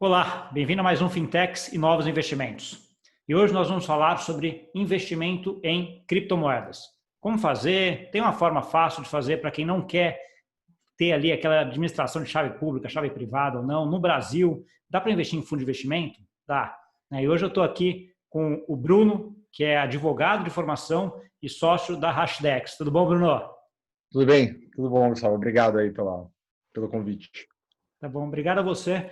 Olá, bem-vindo a mais um Fintechs e Novos Investimentos. E hoje nós vamos falar sobre investimento em criptomoedas. Como fazer? Tem uma forma fácil de fazer para quem não quer ter ali aquela administração de chave pública, chave privada ou não. No Brasil, dá para investir em fundo de investimento? Dá. E hoje eu estou aqui com o Bruno, que é advogado de formação e sócio da Hashdex. Tudo bom, Bruno? Tudo bem? Tudo bom, Gustavo. Obrigado aí pelo convite. Tá bom, obrigado a você.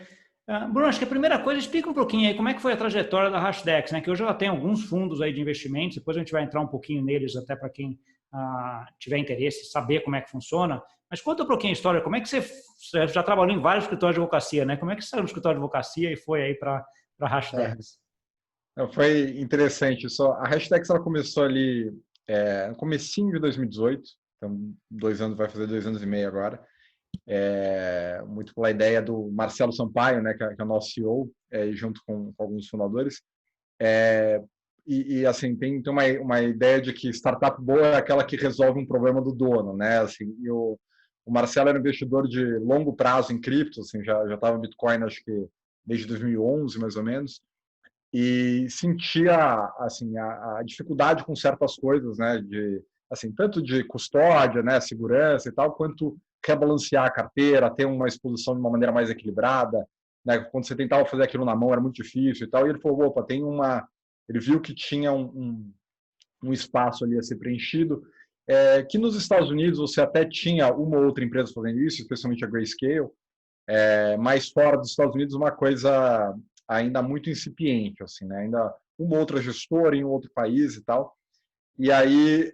Bruno, acho que a primeira coisa, explica um pouquinho aí como é que foi a trajetória da Hashdex, né? Que hoje ela tem alguns fundos aí de investimentos, depois a gente vai entrar um pouquinho neles até para quem tiver interesse, saber como é que funciona. Mas conta um pouquinho a história, como é que você já trabalhou em vários escritórios de advocacia, né? Como é que você saiu do escritório de advocacia e foi aí para a Hashdex? Foi interessante. A Hashtags ela começou ali no comecinho de 2018, então 2 anos, vai fazer 2 anos e meio agora. Muito pela ideia do Marcelo Sampaio, né, que é o nosso CEO, junto com alguns fundadores. Assim, tem uma ideia de que startup boa é aquela que resolve um problema do dono, né? Assim, o Marcelo era um investidor de longo prazo em cripto, assim, já estava em Bitcoin, acho que desde 2011, mais ou menos, e sentia assim a dificuldade com certas coisas, né, de assim tanto de custódia, né, segurança e tal, quanto rebalancear a carteira, ter uma exposição de uma maneira mais equilibrada, né? Quando você tentava fazer aquilo na mão era muito difícil e tal. E ele falou, opa, ele viu que tinha um espaço ali a ser preenchido, que nos Estados Unidos você até tinha uma ou outra empresa fazendo isso, especialmente a Grayscale, mas fora dos Estados Unidos uma coisa ainda muito incipiente, assim, né? Ainda uma outra gestora em um outro país e tal. E aí,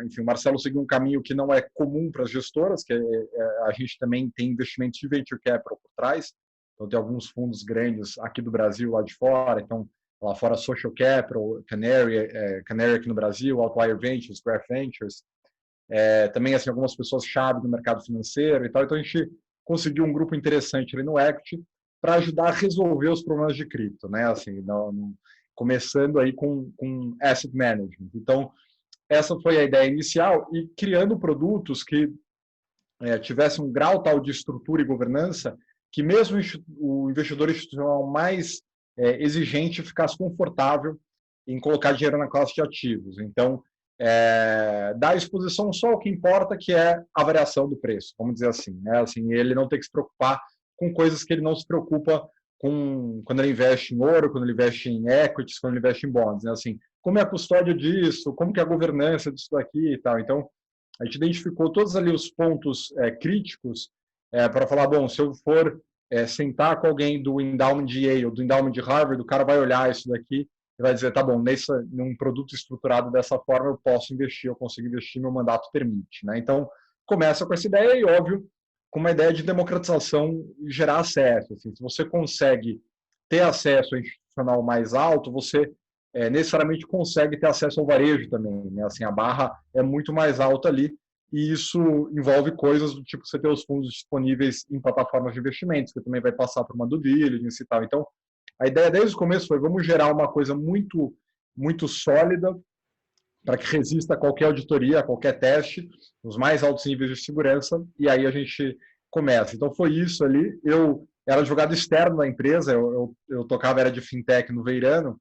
enfim, o Marcelo seguiu um caminho que não é comum para as gestoras, que a gente também tem investimentos de venture capital por trás. Então, tem alguns fundos grandes aqui do Brasil, lá de fora. Então, lá fora, Social Capital, Canary aqui no Brasil, Outlier Ventures, Graph Ventures. Também, assim, algumas pessoas-chave do mercado financeiro e tal. Então, a gente conseguiu um grupo interessante ali no Equity para ajudar a resolver os problemas de cripto, né? Assim, começando aí com asset management. Então, essa foi a ideia inicial e criando produtos que tivessem um grau tal de estrutura e governança que mesmo o investidor institucional mais exigente ficasse confortável em colocar dinheiro na classe de ativos. Então, da exposição só o que importa, que é a variação do preço, vamos dizer assim, né? Assim, ele não tem que se preocupar com coisas que ele não se preocupa quando ele investe em ouro, quando ele investe em equities, quando ele investe em bonds, né? Assim, como é a custódia disso, como que é a governança disso daqui e tal. Então, a gente identificou todos ali os pontos críticos para falar, bom, se eu for sentar com alguém do endowment de Yale, do endowment de Harvard, o cara vai olhar isso daqui e vai dizer, tá bom, num produto estruturado dessa forma eu posso investir, eu consigo investir, meu mandato permite, né? Então, começa com essa ideia e, óbvio, com uma ideia de democratização e gerar acesso. Assim, se você consegue ter acesso a institucional mais alto, você necessariamente consegue ter acesso ao varejo também, né? Assim, a barra é muito mais alta ali e isso envolve coisas do tipo você ter os fundos disponíveis em plataformas de investimentos, que também vai passar por uma due diligence e tal. Então, a ideia desde o começo foi vamos gerar uma coisa muito, muito sólida para que resista a qualquer auditoria, a qualquer teste, os mais altos níveis de segurança, e aí a gente começa. Então foi isso ali. Eu era advogado externo da empresa, eu tocava era de fintech no Veirano,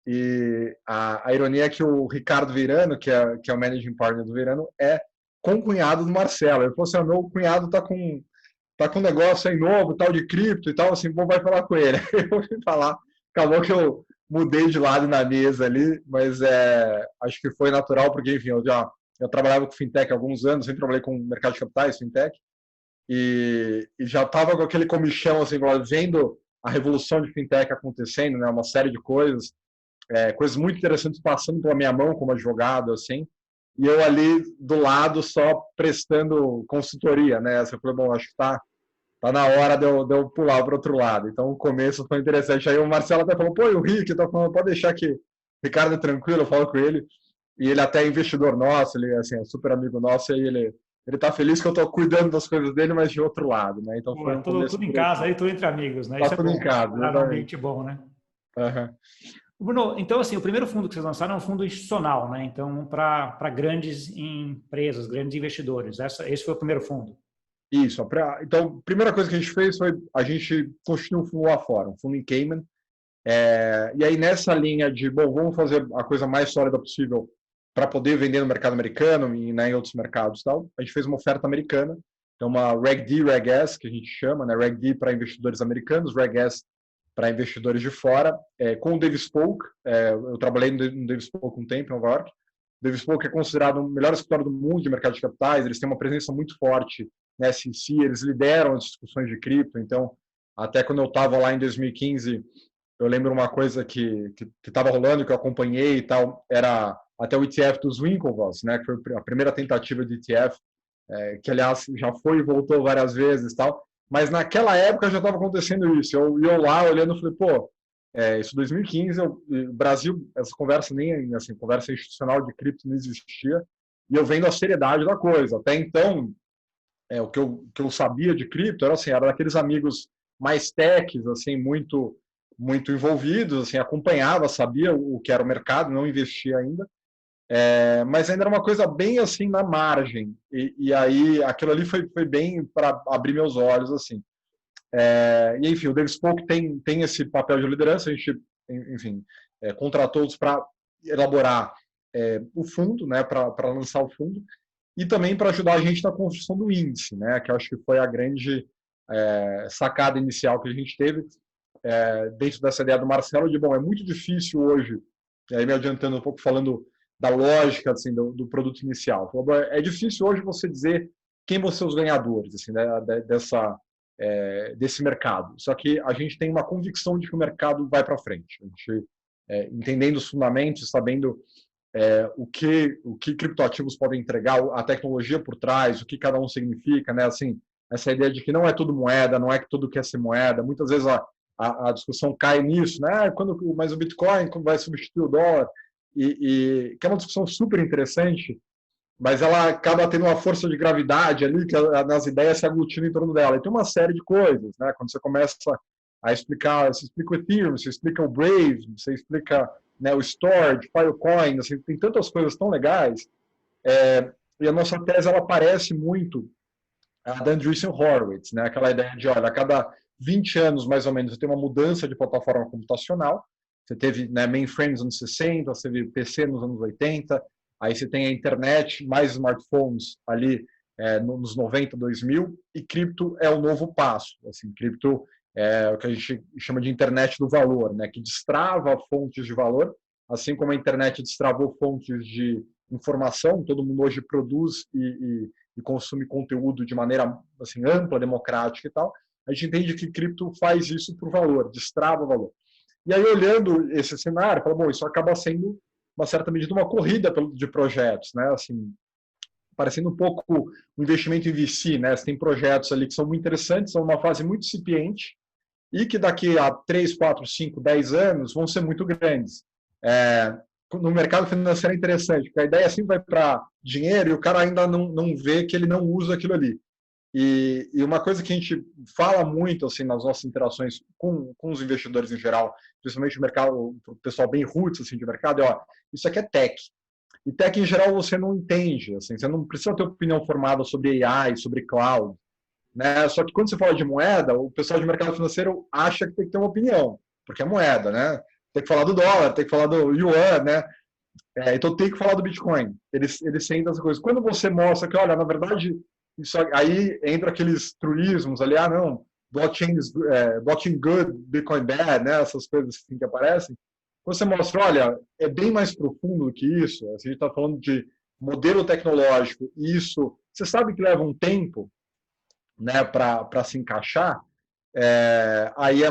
e a ironia é que o Ricardo Veirano, que é o managing partner do Veirano, é concunhado do Marcelo. Ele falou assim, meu cunhado tá com um negócio aí novo, tal de cripto e tal, assim, vai falar com ele. Eu fui falar, acabou que eu mudei de lado na mesa ali, mas acho que foi natural, porque, enfim, eu trabalhava com fintech há alguns anos, sempre trabalhei com mercado de capitais, fintech, e já estava com aquele comichão, assim, vendo a revolução de fintech acontecendo, né, uma série de coisas, coisas muito interessantes passando pela minha mão como advogado, assim, e eu ali do lado só prestando consultoria, né? Você falou, bom, acho que tá na hora de eu pular para o outro lado. Então, o começo foi interessante. Aí o Marcelo até falou, pô, e o Rick? Tá falando, pode deixar que o Ricardo é tranquilo, eu falo com ele. E ele até é investidor nosso, ele assim, é super amigo nosso, e ele tá feliz que eu tô cuidando das coisas dele, mas de outro lado, né? Então, Pô, foi um começo tudo em por aí. casa, aí tudo entre amigos, né? Tá Isso é tudo em bom. casa, Trabalhar num exatamente. ambiente bom, né? Uhum. Bruno, então assim, o primeiro fundo que vocês lançaram é um fundo institucional, né? Então, para grandes empresas, grandes investidores. Esse foi o primeiro fundo. Isso. Então, a primeira coisa que a gente fez foi a gente construir um fundo lá fora, um fundo em Cayman. E aí, nessa linha de, bom, vamos fazer a coisa mais sólida possível para poder vender no mercado americano e, né, em outros mercados e tal, a gente fez uma oferta americana, então uma Reg D, Reg S, que a gente chama, né, Reg D para investidores americanos, Reg S para investidores de fora, com o Davis Polk. Eu trabalhei no Davis Polk um tempo em Nova York. O Davis Polk é considerado o melhor escritório do mundo de mercado de capitais, eles têm uma presença muito forte na SEC, eles lideram as discussões de cripto, então, até quando eu estava lá em 2015, eu lembro uma coisa que estava rolando, que eu acompanhei e tal, era até o ETF dos Winklevoss, né, que foi a primeira tentativa de ETF, que, aliás, já foi e voltou várias vezes e tal, mas naquela época já estava acontecendo isso. Eu lá olhando, falei, pô, isso 2015, o Brasil, essa conversa nem, assim, conversa institucional de cripto não existia, e eu vendo a seriedade da coisa. Até então, o que eu sabia de cripto era, assim, era daqueles amigos mais techs, assim, muito envolvidos, assim, acompanhava, sabia o que era o mercado, não investia ainda, mas ainda era uma coisa bem assim na margem, e aí aquilo ali foi bem para abrir meus olhos, assim. E enfim, o Davis Polk tem esse papel de liderança, a gente, enfim, contratou-os para elaborar o fundo, né, para lançar o fundo, e também para ajudar a gente na construção do índice, né, que eu acho que foi a grande sacada inicial que a gente teve, dentro dessa ideia do Marcelo, de, bom, é muito difícil hoje, e aí me adiantando um pouco, falando da lógica, assim, do produto inicial. É difícil hoje você dizer quem vão ser os ganhadores, assim, né, desse mercado. Só que a gente tem uma convicção de que o mercado vai para frente. A gente, entendendo os fundamentos, sabendo o que criptoativos podem entregar, a tecnologia por trás, o que cada um significa, né? Assim, essa ideia de que não é tudo moeda, não é que tudo quer ser moeda. Muitas vezes a discussão cai nisso, né? Mas o Bitcoin vai substituir o dólar, que é uma discussão super interessante, mas ela acaba tendo uma força de gravidade ali, que nas ideias se aglutinam em torno dela. E tem uma série de coisas, né? Quando você começa a explicar, você explica o Ethereum, você explica o Brave, você explica, né, o Storage, Filecoin, assim, tem tantas coisas tão legais, e a nossa tese, ela parece muito a da Andreessen Horowitz, né? Aquela ideia de, olha, a cada 20 anos, mais ou menos, você tem uma mudança de plataforma computacional. Você teve, né, mainframe nos anos 60, você teve PC nos anos 80, aí você tem a internet, mais smartphones ali nos 90, 2000, e cripto é o novo passo. Assim, cripto é o que a gente chama de internet do valor, né, que destrava fontes de valor, assim como a internet destravou fontes de informação, todo mundo hoje produz e consome conteúdo de maneira assim, ampla, democrática e tal. A gente entende que cripto faz isso por valor, destrava o valor. E aí, olhando esse cenário, fala, bom, isso acaba sendo, uma certa medida, uma corrida de projetos, né? Assim, parecendo um pouco um investimento em VC, né? Você tem projetos ali que são muito interessantes, são uma fase muito incipiente e que daqui a 3, 4, 5, 10 anos vão ser muito grandes. No mercado financeiro é interessante, porque a ideia assim vai para dinheiro e o cara ainda não vê que ele não usa aquilo ali. E uma coisa que a gente fala muito assim nas nossas interações com os investidores em geral, principalmente o mercado, o pessoal bem roots assim, de mercado, isso aqui é tech. E tech em geral você não entende, assim, você não precisa ter opinião formada sobre AI, sobre cloud, né? Só que quando você fala de moeda, o pessoal de mercado financeiro acha que tem que ter uma opinião, porque é moeda, né? Tem que falar do dólar, tem que falar do yuan, né? Então tem que falar do Bitcoin. Eles sentem essas coisas. Quando você mostra que, olha, na verdade, isso aí entra aqueles truismos ali, não, blockchain good, Bitcoin bad, né? Essas coisas assim que aparecem. Você mostra, olha, é bem mais profundo do que isso. A gente está falando de modelo tecnológico, e isso, você sabe que leva um tempo, né, para se encaixar. Aí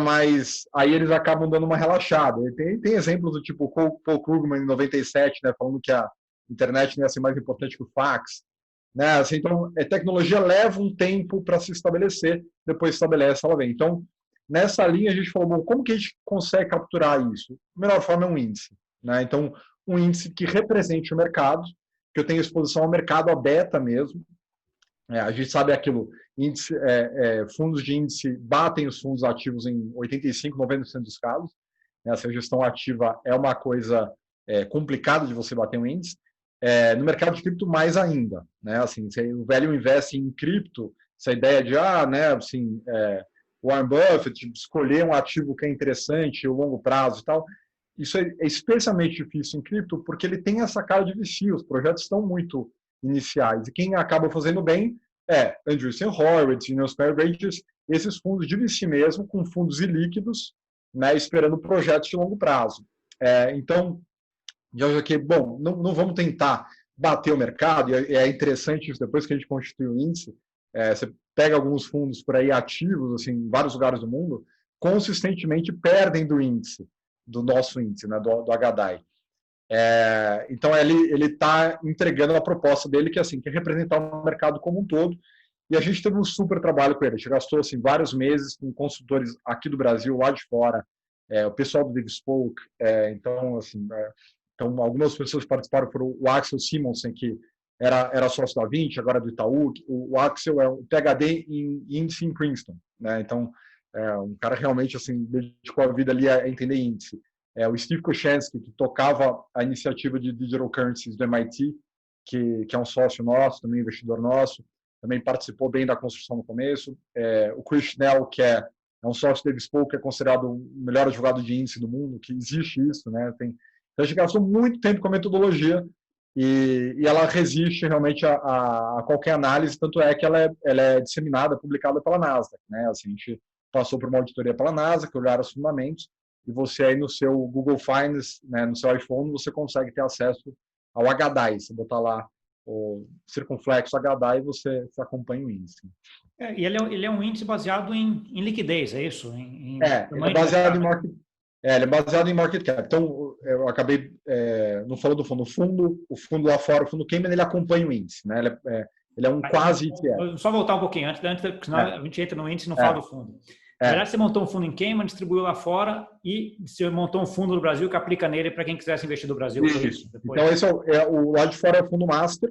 eles acabam dando uma relaxada. Tem exemplos do tipo Paul Krugman em 97, né, falando que a internet não ia ser mais importante que o fax, né? Assim, então, a tecnologia leva um tempo para se estabelecer, depois estabelece, ela vem. Então, nessa linha a gente falou, bom, como que a gente consegue capturar isso? A melhor forma é um índice, né? Então, um índice que represente o mercado, que eu tenha exposição ao mercado, a beta mesmo. A gente sabe aquilo, fundos de índice batem os fundos ativos em 85%, 90% dos casos. Né? Essa gestão ativa é uma coisa complicada de você bater um índice. No mercado de cripto, mais ainda. Né? Assim, se o velho investe em cripto, essa ideia de, né, assim, Warren Buffett, escolher um ativo que é interessante, o longo prazo e tal, isso é especialmente difícil em cripto porque ele tem essa cara de VC, os projetos estão muito iniciais, e quem acaba fazendo bem é Andreessen Horowitz, Square Ventures, esses fundos de VC mesmo, com fundos ilíquidos, né, esperando projetos de longo prazo. Então, já que, bom, não vamos tentar bater o mercado, e é interessante isso, depois que a gente constitui o índice, você pega alguns fundos por aí ativos, assim, em vários lugares do mundo, consistentemente perdem do índice, do nosso índice, né, do HDAI. Então, ele está entregando a proposta dele, que é assim, que é representar o mercado como um todo, e a gente teve um super trabalho com ele. A gente gastou assim, vários meses com consultores aqui do Brasil, lá de fora, o pessoal do Dave Spoke, então, assim, então, algumas pessoas que participaram foram o Axel Simonsen, que era sócio da Vinci, agora do Itaú. O Axel é um PhD em índice em Princeton, né? Então, um cara realmente assim, dedicou a vida ali a entender índice. O Steve Koshansky, que tocava a iniciativa de Digital Currencies do MIT, que é um sócio nosso, também investidor nosso, também participou bem da construção no começo. O Chris Schnell, que é um sócio do Dave Spoke, que é considerado o melhor advogado de índice do mundo, que existe isso, né? Então, a gente gastou muito tempo com a metodologia e ela resiste realmente a qualquer análise, tanto é que ela é disseminada, publicada pela Nasdaq, né? Assim, a gente passou por uma auditoria pela Nasdaq, olharam os fundamentos, e você aí no seu Google Finance, né, no seu iPhone, você consegue ter acesso ao HDAI. Você botar lá o circunflexo HDAI e você acompanha o índice. E ele é um índice baseado em liquidez, é isso? Ele é baseado em market. Ele é baseado em market cap. Então, eu acabei não falando do fundo. O fundo lá fora, o fundo Cayman, ele acompanha o índice, né? Ele é um quase ETF. Só voltar um pouquinho antes, porque senão a gente entra no índice e não fala do fundo. Na verdade, você montou um fundo em Cayman, distribuiu lá fora e você montou um fundo no Brasil que aplica nele para quem quisesse investir no Brasil. Isso. Então, esse o lado de fora é o fundo master,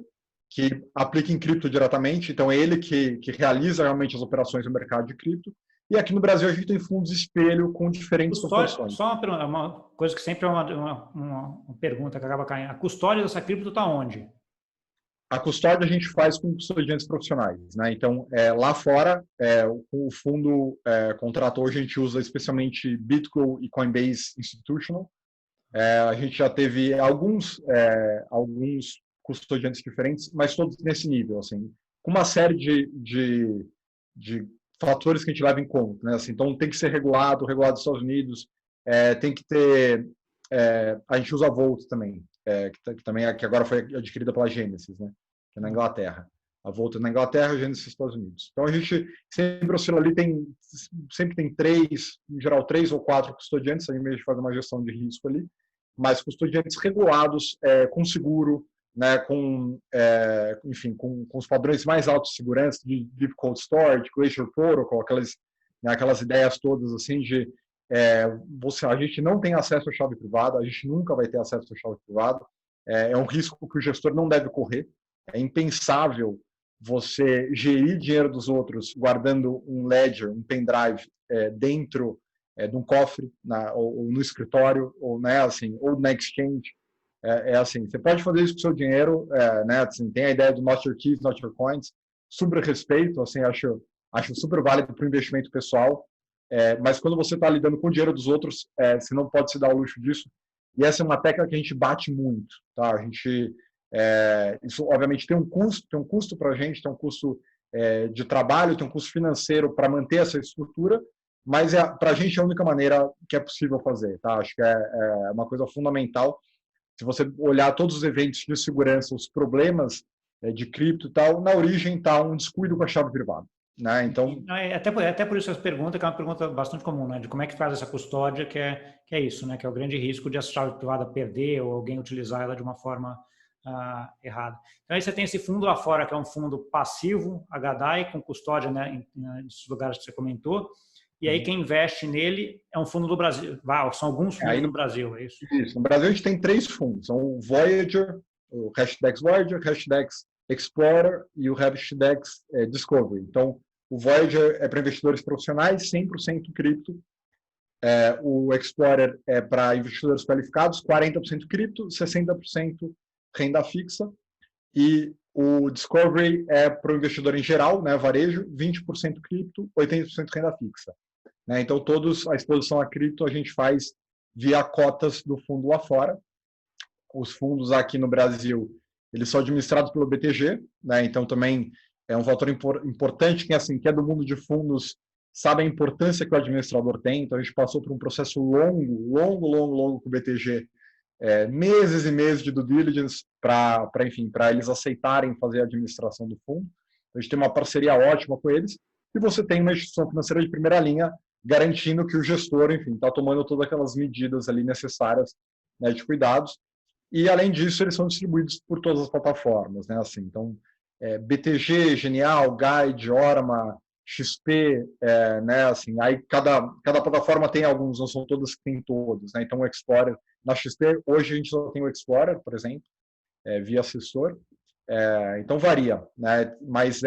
que aplica em cripto diretamente. Então, é ele que realiza realmente as operações no mercado de cripto. E aqui no Brasil a gente tem fundos espelho com diferentes proporções. Só uma coisa que sempre é uma pergunta que acaba caindo. A custódia dessa cripto está onde? A custódia a gente faz com custodiantes profissionais, né? Então, lá fora, o fundo contratou, a gente usa especialmente BitGo e Coinbase Institutional. A gente já teve alguns custodiantes diferentes, mas todos nesse nível, assim, com uma série de fatores que a gente leva em conta, né? Assim, então, tem que ser regulado nos Estados Unidos, tem que ter... a gente usa a Volt também, que agora foi adquirida pela Genesis, né? Que é na Inglaterra. A Volt é na Inglaterra e a Genesis nos Estados Unidos. Então, a gente sempre oscila ali, sempre tem em geral, 3 ou 4 custodiantes, a gente faz uma gestão de risco ali, mas custodiantes regulados, com seguro, né, enfim, com os padrões mais altos de segurança, de Deep Cold Storage, Glacier Protocol, aquelas ideias todas assim de a gente não tem acesso à chave privada, a gente nunca vai ter acesso à chave privada, é um risco que o gestor não deve correr, é impensável você gerir dinheiro dos outros guardando um ledger, um pendrive dentro de um cofre, ou no escritório, ou, né, assim, ou na exchange. Assim, você pode fazer isso com o seu dinheiro, né, assim, tem a ideia do not your keys, not your coins, super respeito, assim, acho super válido para o investimento pessoal, mas quando você está lidando com o dinheiro dos outros, você não pode se dar o luxo disso, e essa é uma tecla que a gente bate muito, tá? A gente, isso obviamente tem um custo para a gente, tem um custo de trabalho, tem um custo financeiro para manter essa estrutura, mas para a gente é a única maneira que é possível fazer, tá? Acho que é uma coisa fundamental. Se você olhar todos os eventos de segurança, os problemas de cripto e tal, na origem está um descuido com a chave privada, né? Então, até por isso essa pergunta, que é uma pergunta bastante comum, né? De como é que faz essa custódia, que é isso, né? Que é o grande risco de a chave privada perder ou alguém utilizar ela de uma forma errada. Então, aí você tem esse fundo lá fora, que é um fundo passivo, HDAI, com custódia, né, nesses lugares que você comentou. E aí quem investe nele é um fundo do Brasil. São alguns fundos no Brasil, é isso? Isso. No Brasil a gente tem 3 fundos. São o Voyager, o Hashdex Voyager, Hashdex Explorer e o Hashdex Discovery. Então, o Voyager é para investidores profissionais, 100% cripto. O Explorer é para investidores qualificados, 40% cripto, 60% renda fixa. E O Discovery é para o investidor em geral, né, varejo, 20% cripto, 80% renda fixa. Né? Então, a exposição a cripto a gente faz via cotas do fundo lá fora. Os fundos aqui no Brasil, eles são administrados pelo BTG, né? Então também é um fator importante, que assim, que é do mundo de fundos, sabe a importância que o administrador tem. Então a gente passou por um processo longo com o BTG, meses e meses de due diligence para eles aceitarem fazer a administração do fundo. A gente tem uma parceria ótima com eles e você tem uma instituição financeira de primeira linha garantindo que o gestor, enfim, está tomando todas aquelas medidas ali necessárias, né, de cuidados. E, além disso, eles são distribuídos por todas as plataformas, né? Assim, então, BTG, Genial, Guide, Orma, XP, né? Assim, aí cada plataforma tem alguns, não são todas que tem todos, né? Então, o Explorer, na XP, hoje a gente só tem o Explorer, por exemplo, via assessor. Então, varia, né? Mas,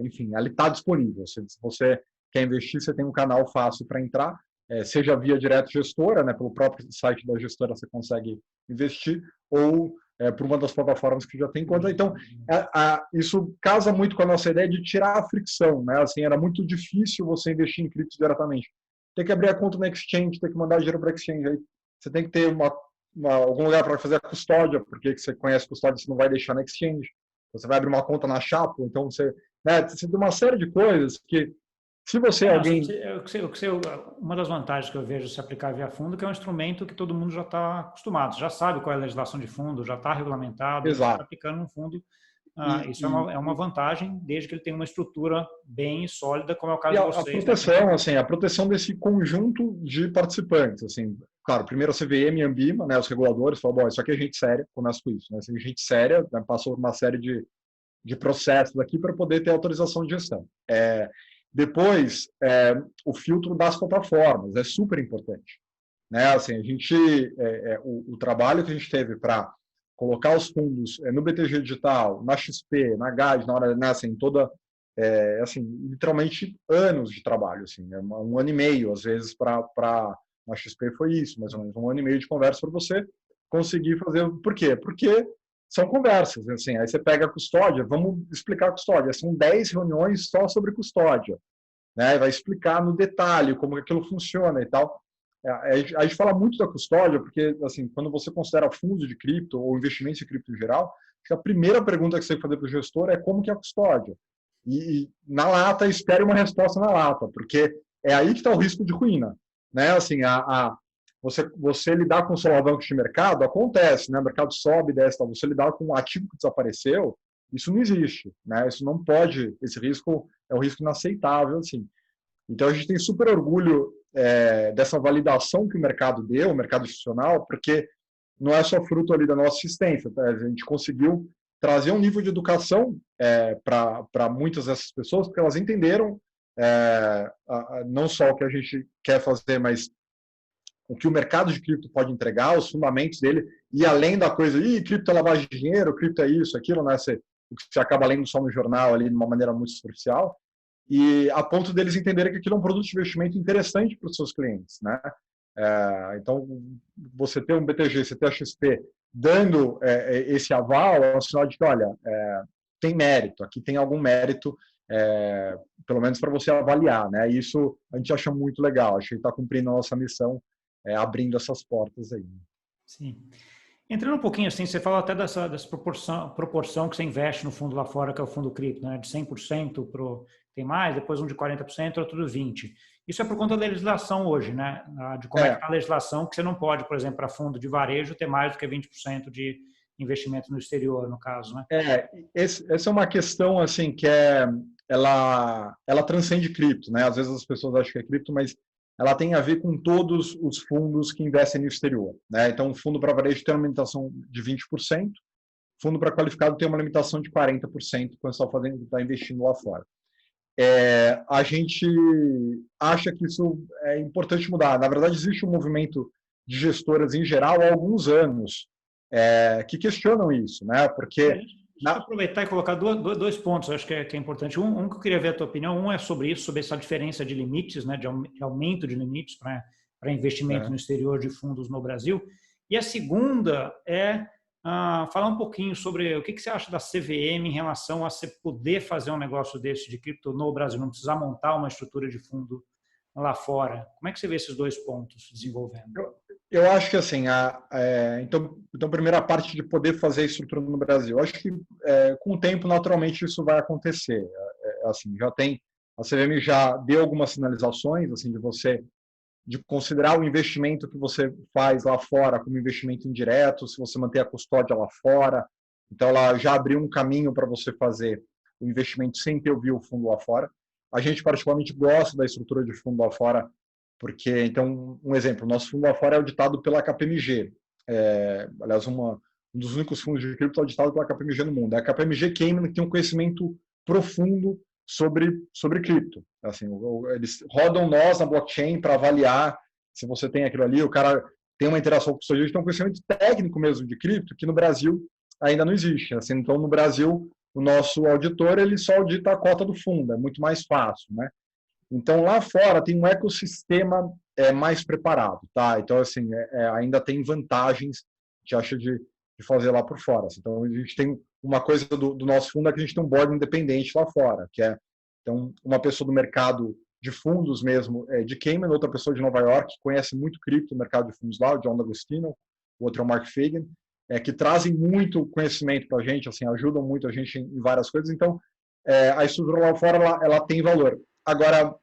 enfim, ali está disponível. Se você quer investir, você tem um canal fácil para entrar, seja via direto gestora, né? Pelo próprio site da gestora você consegue investir, ou por uma das plataformas que já tem conta. Então, isso casa muito com a nossa ideia de tirar a fricção, né? Assim, era muito difícil você investir em cripto diretamente. Tem que abrir a conta na exchange, tem que mandar dinheiro para a exchange. Aí você tem que ter algum lugar para fazer a custódia, porque você conhece custódia, você não vai deixar na exchange. Você vai abrir uma conta na Chapo, então você tem uma série de coisas que, se você uma das vantagens que eu vejo de se aplicar via fundo, que é um instrumento que todo mundo já está acostumado, já sabe qual é a legislação de fundo, já está regulamentado, você está aplicando um fundo. Isso é uma vantagem, desde que ele tenha uma estrutura bem sólida, como é o caso de vocês. A proteção, né? Assim, a proteção desse conjunto de participantes. Assim, claro, primeiro a CVM e a Ambima, né, os reguladores, falam, bom, isso aqui é gente séria, começa com isso. Né? Assim, gente séria, né, passou por uma série de processos aqui para poder ter autorização de gestão. Depois, o filtro das plataformas é super importante. Né? Assim, a gente, o trabalho que a gente teve para colocar os fundos no BTG Digital, na XP, na GAD, na hora, né, assim, assim, literalmente anos de trabalho, assim, um ano e meio, às vezes, na XP foi isso, mais ou menos, um ano e meio de conversa para você conseguir fazer. Por quê? Porque são conversas, assim, aí você pega a custódia, vamos explicar a custódia, são 10 reuniões só sobre custódia, né? Vai explicar no detalhe como aquilo funciona e tal. A gente fala muito da custódia, porque, assim, quando você considera fundos de cripto ou investimentos de cripto em geral, a primeira pergunta que você tem que fazer para o gestor é como que é a custódia. E na lata, espere uma resposta na lata, porque é aí que está o risco de ruína, né? Assim, você lidar com solavancos de mercado, acontece, né? O mercado sobe, desce, você lidar com um ativo que desapareceu, isso não existe, né? Isso não pode, esse risco é um risco inaceitável, assim. Então, a gente tem super orgulho dessa validação que o mercado deu, o mercado institucional, porque não é só fruto ali da nossa assistência, tá? A gente conseguiu trazer um nível de educação para muitas dessas pessoas, porque elas entenderam não só o que a gente quer fazer, mas o que o mercado de cripto pode entregar, os fundamentos dele, e além da coisa, cripto é lavagem de dinheiro, cripto é isso, aquilo, né? O que você acaba lendo só no jornal ali de uma maneira muito superficial, e a ponto deles entenderem que aquilo é um produto de investimento interessante para os seus clientes, né? Então, você ter um BTG, você ter a XP dando esse aval, é um sinal de que, olha, tem mérito, aqui tem algum mérito, pelo menos para você avaliar, né? Isso a gente acha muito legal, acho que está cumprindo a nossa missão, abrindo essas portas aí. Sim. Entrando um pouquinho assim, você fala até dessa proporção que você investe no fundo lá fora, que é o fundo cripto, né? De 100% tem mais, depois um de 40%, outro de 20%. Isso é por conta da legislação hoje, né? De como é que está a legislação, que você não pode, por exemplo, para fundo de varejo, ter mais do que 20% de investimento no exterior, no caso, né? Essa é uma questão, assim, que ela transcende cripto, né? Às vezes as pessoas acham que é cripto, mas ela tem a ver com todos os fundos que investem no exterior, né? Então, o fundo para varejo tem uma limitação de 20%, fundo para qualificado tem uma limitação de 40% quando está investindo lá fora. A gente acha que isso é importante mudar. Na verdade, existe um movimento de gestoras em geral há alguns anos que questionam isso, né? Porque Deixa eu aproveitar e colocar dois pontos, acho que é importante. Um que eu queria ver a tua opinião, um é sobre isso, sobre essa diferença de limites, né, de aumento de limites para investimento no exterior de fundos no Brasil. E a segunda é falar um pouquinho sobre o que você acha da CVM em relação a você poder fazer um negócio desse de cripto no Brasil, não precisar montar uma estrutura de fundo lá fora. Como é que você vê esses dois pontos se desenvolvendo? Eu acho que assim, então primeira parte de poder fazer a estrutura no Brasil. Eu acho que com o tempo, naturalmente, isso vai acontecer. Assim, a CVM já deu algumas sinalizações assim de considerar o investimento que você faz lá fora como investimento indireto, se você manter a custódia lá fora. Então, ela já abriu um caminho para você fazer o investimento sem ter o fundo lá fora. A gente, particularmente, gosta da estrutura de fundo lá fora, porque, então, um exemplo, nosso fundo lá fora é auditado pela KPMG. Aliás, um dos únicos fundos de cripto auditado pela KPMG no mundo. É a KPMG Cayman, que tem um conhecimento profundo sobre cripto. Assim, eles rodam nós na blockchain para avaliar se você tem aquilo ali, o cara tem uma interação com o seu tem um conhecimento técnico mesmo de cripto, que no Brasil ainda não existe. Assim, então, no Brasil, o nosso auditor ele só audita a cota do fundo, é muito mais fácil, né? Então, lá fora tem um ecossistema mais preparado, tá? Então, assim, ainda tem vantagens, a gente acha, de fazer lá por fora. Então, a gente tem uma coisa do nosso fundo, é que a gente tem um board independente lá fora, que é então, uma pessoa do mercado de fundos mesmo, de Cayman, outra pessoa de Nova York, que conhece muito cripto, o mercado de fundos lá, o John D'Agostino, o outro é o Mark Fagan, que trazem muito conhecimento para a gente, assim, ajudam muito a gente em várias coisas. Então, a estrutura lá fora, ela tem valor. Agora,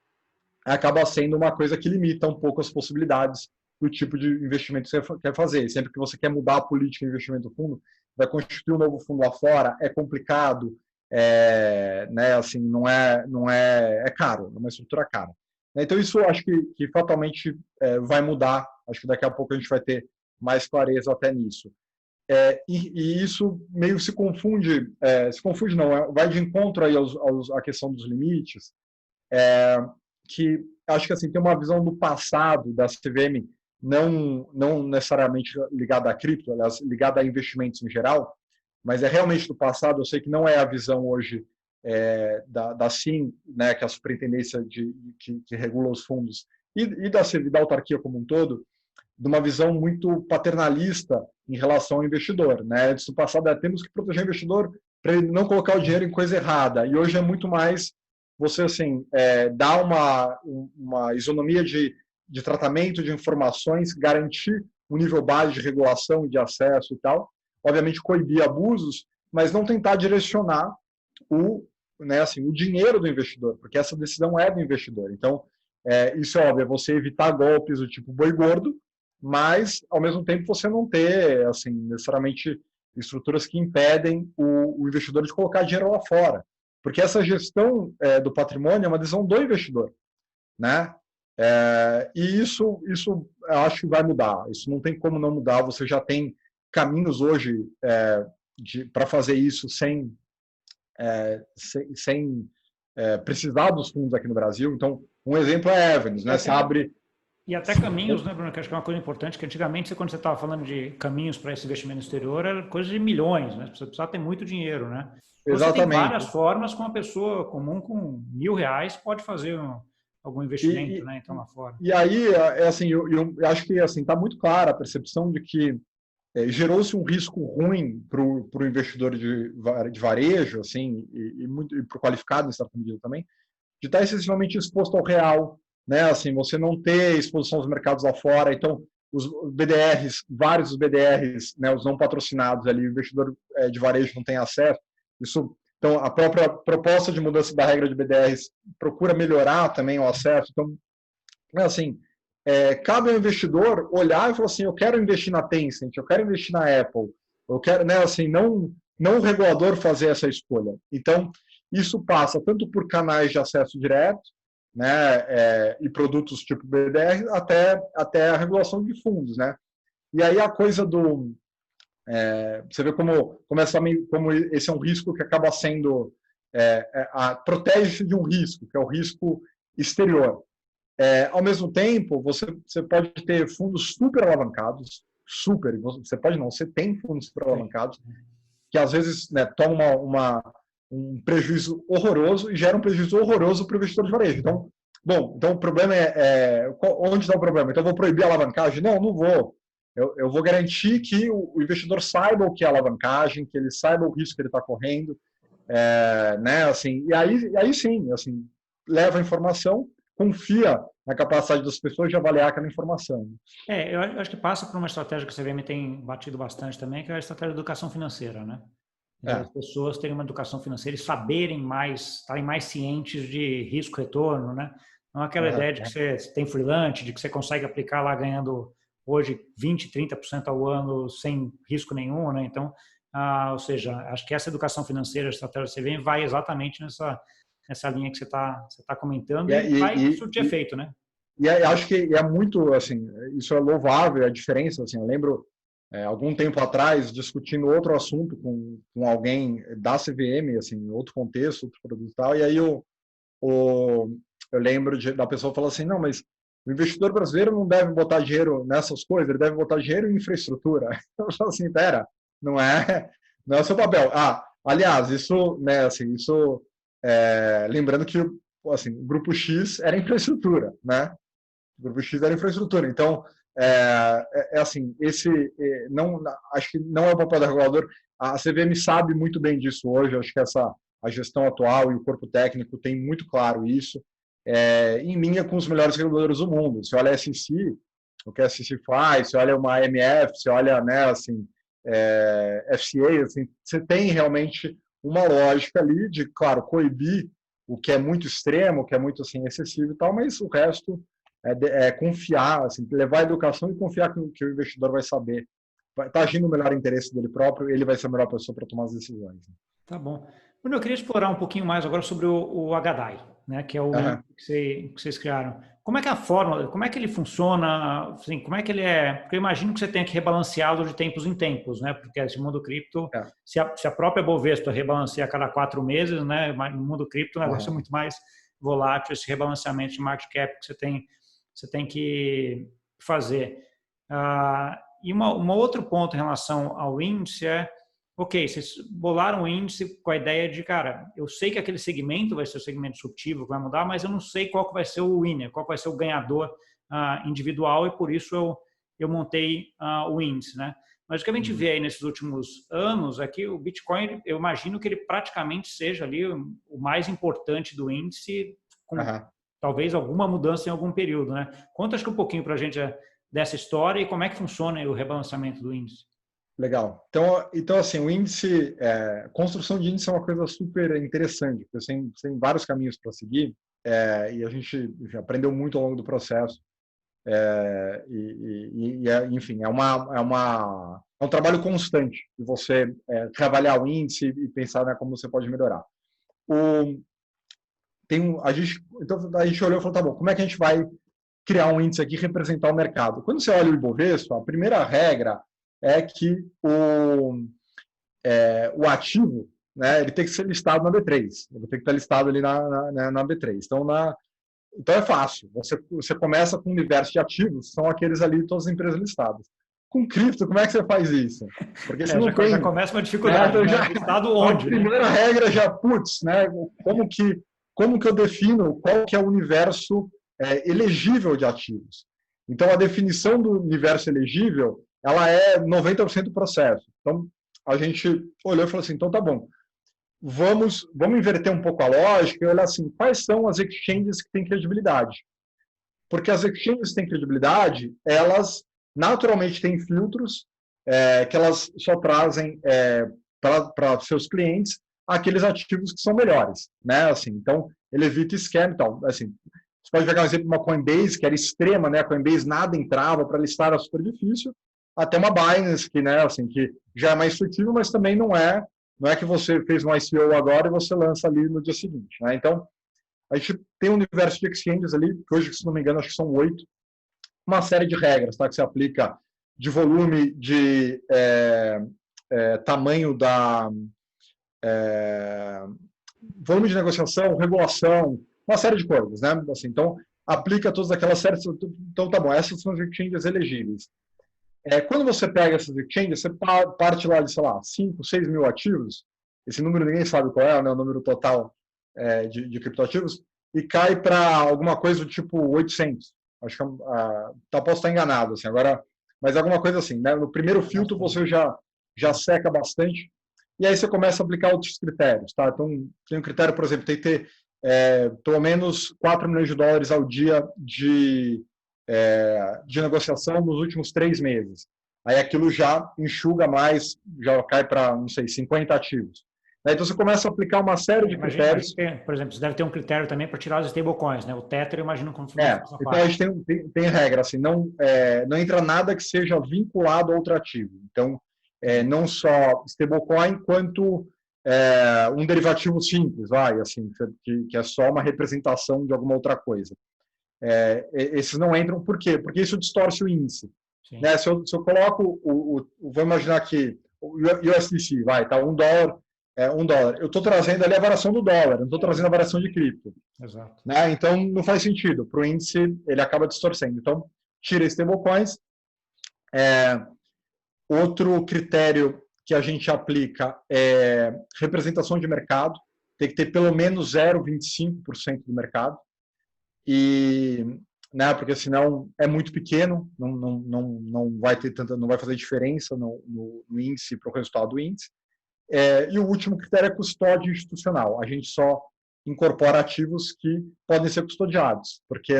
acaba sendo uma coisa que limita um pouco as possibilidades do tipo de investimento que você quer fazer. Sempre que você quer mudar a política de investimento do fundo, vai constituir um novo fundo lá fora, é complicado, né, assim, não é caro, é uma estrutura cara. Então, isso eu acho que fatalmente vai mudar. Acho que daqui a pouco a gente vai ter mais clareza até nisso. E isso meio se confunde não, vai de encontro aí à questão dos limites, que acho que assim, tem uma visão do passado da CVM, não necessariamente ligada a cripto, aliás, ligada a investimentos em geral, mas é realmente do passado. Eu sei que não é a visão hoje da SIM, né, que é a superintendência que regula os fundos, e da autarquia como um todo, de uma visão muito paternalista em relação ao investidor. Né? Antes do passado, temos que proteger o investidor para ele não colocar o dinheiro em coisa errada. E hoje é muito mais você assim, dar uma isonomia de tratamento de informações, garantir um nível básico de regulação e de acesso e tal, obviamente coibir abusos, mas não tentar direcionar o dinheiro do investidor, porque essa decisão é do investidor. Então, isso é óbvio, é você evitar golpes do tipo boi gordo, mas, ao mesmo tempo, você não ter, assim, necessariamente estruturas que impedem o investidor de colocar dinheiro lá fora. Porque essa gestão do patrimônio é uma decisão do investidor, né? E isso eu acho que vai mudar. Isso não tem como não mudar. Você já tem caminhos hoje para fazer isso sem precisar dos fundos aqui no Brasil. Então, um exemplo é a Evans, né? Você abre... E até caminhos, né, Bruno, que acho que é uma coisa importante, que antigamente, quando você estava falando de caminhos para esse investimento exterior, era coisa de milhões, né? Você precisava ter muito dinheiro, né? Você tem várias formas com uma pessoa comum com R$1.000 pode fazer algum investimento, né? Então, lá fora. E aí, assim, eu acho que assim, está muito clara a percepção de que gerou-se um risco ruim para o investidor de varejo, assim, e para o qualificado, em certa medida também, de estar excessivamente exposto ao real, né? Assim, você não ter exposição aos mercados lá fora. Então, os BDRs, vários dos BDRs, né, os não patrocinados ali, o investidor de varejo não tem acesso. Então, a própria proposta de mudança da regra de BDRs procura melhorar também o acesso. Então, assim, cabe ao investidor olhar e falar assim, eu quero investir na Tencent, eu quero investir na Apple, eu quero, né, assim, não o regulador fazer essa escolha. Então, isso passa tanto por canais de acesso direto, né, e produtos tipo BDR, até a regulação de fundos, né? E aí a coisa do... você vê como esse é um risco que acaba sendo... protege-se de um risco, que é o risco exterior. Ao mesmo tempo, você pode ter fundos super alavancados, você tem fundos super alavancados, que às vezes, né, tomam um prejuízo horroroso e gera um prejuízo horroroso para o investidor de varejo. Então o problema onde está o problema? Então, eu vou proibir a alavancagem? Não vou. eu vou garantir que o investidor saiba o que é alavancagem, que ele saiba o risco que ele está correndo, né? Assim, e aí sim, assim, leva a informação, confia na capacidade das pessoas de avaliar aquela informação. Eu acho que passa por uma estratégia que a CVM tem batido bastante também, que é a estratégia de educação financeira, né? As pessoas terem uma educação financeira e saberem mais, estarem mais cientes de risco-retorno, né? Não é aquela ideia de que você tem freelance, de que você consegue aplicar lá ganhando hoje 20%, 30% ao ano sem risco nenhum, né? Então, ou seja, acho que essa educação financeira, a estratégia da CVM vai exatamente nessa linha que você tá comentando e vai surtir efeito, né? E acho que é muito, assim, isso é louvável, a diferença, assim, eu lembro, algum tempo atrás, discutindo outro assunto com alguém da CVM, assim, em outro contexto, outro produto e tal, e aí eu lembro da pessoa falar assim, não, mas o investidor brasileiro não deve botar dinheiro nessas coisas, ele deve botar dinheiro em infraestrutura. Eu falo assim, pera, não é o seu papel. Aliás, isso, né, assim, lembrando que, assim, o Grupo X era infraestrutura, né? O Grupo X era infraestrutura. Então, assim, não, acho que não é o papel do regulador. A CVM sabe muito bem disso hoje. Acho que a gestão atual e o corpo técnico tem muito claro isso. Em linha com os melhores reguladores do mundo. Você olha a SEC, o que a SEC faz, você olha uma AMF, você olha, né, assim, FCA, assim, você tem realmente uma lógica ali de, claro, coibir o que é muito extremo, o que é muito assim, excessivo e tal, mas o resto confiar, assim, levar a educação e confiar que o investidor vai saber, está agindo no melhor interesse dele próprio, ele vai ser a melhor pessoa para tomar as decisões. Tá bom. Bruno, eu queria explorar um pouquinho mais agora sobre o HDAI, né, que é o que vocês criaram. Como é que é a fórmula, como é que ele funciona, assim, como é que ele é? Porque eu imagino que você tenha que rebalanceá-lo de tempos em tempos, né? Porque esse mundo cripto, se a própria Bovespa rebalanceia a cada 4 meses, né? No mundo cripto o negócio é muito mais volátil, esse rebalanceamento de market cap que você tem que fazer. E um outro ponto em relação ao índice ok, vocês bolaram um índice com a ideia de, cara, eu sei que aquele segmento vai ser o segmento disruptivo, que vai mudar, mas eu não sei qual que vai ser o winner, qual que vai ser o ganhador individual, e por isso eu montei o índice, né? Mas o que a gente vê aí nesses últimos anos é que o Bitcoin, eu imagino que ele praticamente seja ali o mais importante do índice, com talvez alguma mudança em algum período, né? Conta acho que um pouquinho para a gente dessa história e como é que funciona o rebalanceamento do índice. Legal. Então assim, o índice, construção de índice é uma coisa super interessante, porque você tem vários caminhos para seguir, e a gente aprendeu muito ao longo do processo. Enfim, é um trabalho constante de você reavaliar o índice e pensar, né, como você pode melhorar. Então a gente olhou e falou, tá bom, como é que a gente vai criar um índice aqui e representar o mercado? Quando você olha o Ibovespa, a primeira regra é que o ativo, né, ele tem que ser listado na B3, ele tem que estar listado ali na B3. Então é fácil, você começa com um universo de ativos, são aqueles ali de todas as empresas listadas. Com cripto, como é que você faz isso? Porque você não tem... já começa uma dificuldade, né? Listado onde? A primeira regra já, né? Como que eu defino qual que é o universo elegível de ativos? Então, a definição do universo elegível, ela é 90% do processo. Então, a gente olhou e falou assim, então tá bom, vamos inverter um pouco a lógica e olhar assim, quais são as exchanges que têm credibilidade? Porque as exchanges que têm credibilidade, elas naturalmente têm filtros que elas só trazem para seus clientes aqueles ativos que são melhores, né? Assim, então, ele evita scam. Então, assim, você pode pegar um exemplo de uma Coinbase, que era extrema, né? A Coinbase nada entrava, para listar era super difícil, até uma Binance, que, né, assim, que já é mais intuitivo, mas também não é que você fez um ICO agora e você lança ali no dia seguinte, né? Então, a gente tem um universo de exchanges ali, que hoje, se não me engano, acho que são 8, uma série de regras, tá, que se aplica de volume, de tamanho da... volume de negociação, regulação, uma série de coisas, né? Assim, então, aplica todas aquelas séries... Então, tá bom, essas são as exchanges elegíveis. Quando você pega essas exchanges, você parte lá de, sei lá, 5, 6 mil ativos, esse número ninguém sabe qual é, né, o número total de criptoativos, e cai para alguma coisa do tipo 800. Acho que posso estar enganado. Assim, agora, mas alguma coisa assim, né? No primeiro filtro você já seca bastante, e aí você começa a aplicar outros critérios, tá? Então, tem um critério, por exemplo, tem que ter pelo menos 4 milhões de dólares ao dia de negociação nos últimos 3 meses. Aí aquilo já enxuga mais, já cai para, não sei, 50 ativos. Aí então você começa a aplicar uma série de critérios. Por exemplo, você deve ter um critério também para tirar os stablecoins, né? O Tether, eu imagino como então a gente tem regra, assim, não entra nada que seja vinculado a outro ativo. Então, não só stablecoin, quanto um derivativo simples, assim, que é só uma representação de alguma outra coisa. Esses não entram, por quê? Porque isso distorce o índice. Né? Se eu coloco, vou imaginar que o USDC, tá $1, $1. Eu estou trazendo ali a variação do dólar, não estou trazendo a variação de cripto. Exato. Né? Então, não faz sentido. Para o índice, ele acaba distorcendo. Então, tira stablecoins. Outro critério que a gente aplica é representação de mercado. Tem que ter pelo menos 0,25% do mercado. Né, porque senão é muito pequeno, não vai ter tanta, não vai fazer diferença no índice para o resultado do índice. E o último critério é custódia institucional. A gente só incorpora ativos que podem ser custodiados, porque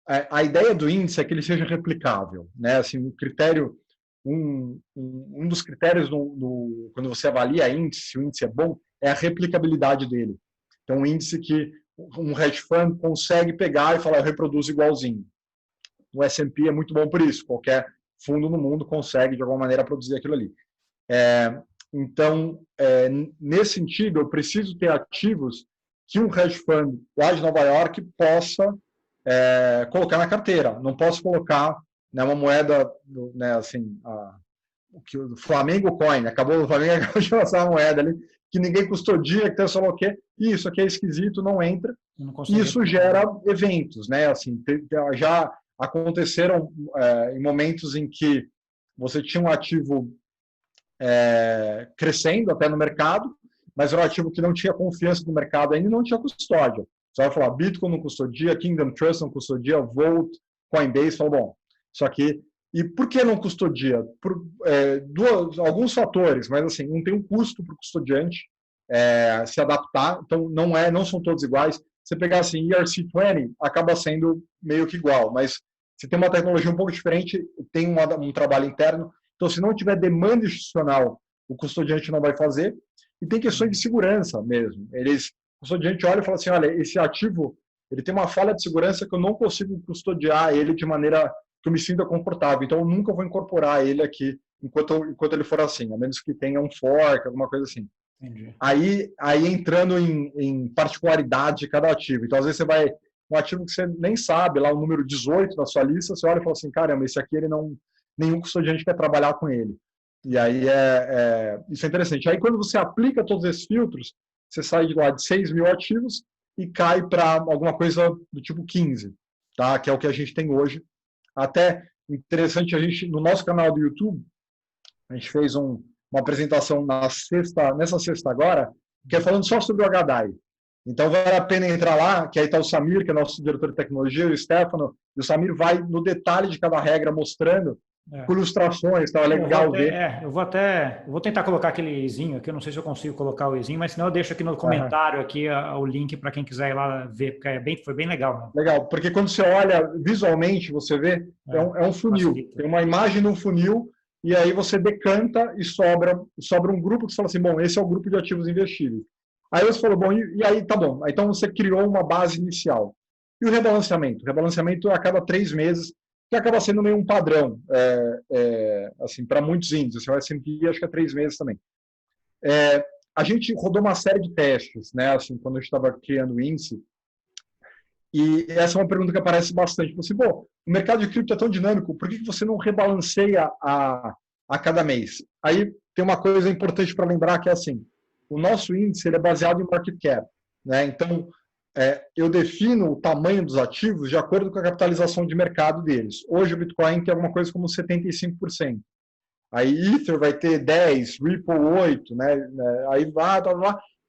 a ideia do índice é que ele seja replicável, né? Assim, o critério, um dos critérios quando você avalia índice, se o índice é bom, é a replicabilidade dele. Então, um índice que um hedge fund consegue pegar e falar, eu reproduzo igualzinho. O S&P é muito bom por isso. Qualquer fundo no mundo consegue, de alguma maneira, produzir aquilo ali. Então, nesse sentido, eu preciso ter ativos que um hedge fund lá de Nova York possa colocar na carteira. Não posso colocar, né, uma moeda, né, assim, o Flamengo Coin, o Flamengo acabou de lançar uma moeda ali, que ninguém custodia, que tem só o quê? Isso aqui é esquisito, não entra. Isso gera eventos, né? Assim, já aconteceram em momentos em que você tinha um ativo crescendo até no mercado, mas era um ativo que não tinha confiança do mercado ainda e não tinha custódia. Você vai falar, Bitcoin não custodia, Kingdom Trust não custodia, Volt, Coinbase, falou, bom, isso aqui. E por que não custodia? Por alguns fatores, mas assim, não tem um custo para o custodiante se adaptar, então não são todos iguais. Você pegar assim, ERC20, acaba sendo meio que igual, mas se tem uma tecnologia um pouco diferente, tem um trabalho interno, então se não tiver demanda institucional, o custodiante não vai fazer, e tem questões de segurança mesmo. O custodiante olha e fala assim, olha, esse ativo, ele tem uma falha de segurança que eu não consigo custodiar ele de maneira que eu me sinta confortável. Então, eu nunca vou incorporar ele aqui enquanto ele for assim, a menos que tenha um fork, alguma coisa assim. Entendi. Aí entrando em particularidade de cada ativo. Então, às vezes, você vai... Um ativo que você nem sabe, lá o número 18 na sua lista, você olha e fala assim, caramba, esse aqui nenhum custodiante quer trabalhar com ele. E aí, isso é interessante. Aí, quando você aplica todos esses filtros, você sai de lá de 6 mil ativos e cai para alguma coisa do tipo 15, tá? Que é o que a gente tem hoje. Até interessante, no nosso canal do YouTube, a gente fez uma apresentação nessa sexta agora, que é falando só sobre o HDAI. Então, vale a pena entrar lá, que aí está o Samir, que é nosso diretor de tecnologia, e o Stefano, e o Samir vai no detalhe de cada regra, mostrando com ilustrações, estava legal ver. Eu vou tentar colocar aquele izinho aqui, eu não sei se eu consigo colocar o izinho, mas senão eu deixo aqui no comentário aqui o link para quem quiser ir lá ver, porque foi bem legal. Né? Legal, porque quando você olha visualmente, você vê, é um funil, facilita. Tem uma imagem de um funil, e aí você decanta e sobra um grupo que você fala assim, bom, esse é o grupo de ativos investíveis. Aí você falou, bom, e aí tá bom, então você criou uma base inicial. E o rebalanceamento? O rebalanceamento é a cada 3 meses, que acaba sendo meio um padrão, assim, para muitos índices. O S&P acho que é 3 meses também. A gente rodou uma série de testes, né, assim, quando a gente estava criando o índice, e essa é uma pergunta que aparece bastante. Você, o mercado de cripto é tão dinâmico, por que você não rebalanceia a cada mês? Aí tem uma coisa importante para lembrar que é assim, o nosso índice ele é baseado em market cap, né? Então, eu defino o tamanho dos ativos de acordo com a capitalização de mercado deles. Hoje o Bitcoin tem alguma coisa como 75%. Aí Ether vai ter 10%, Ripple 8%, né? Aí vai,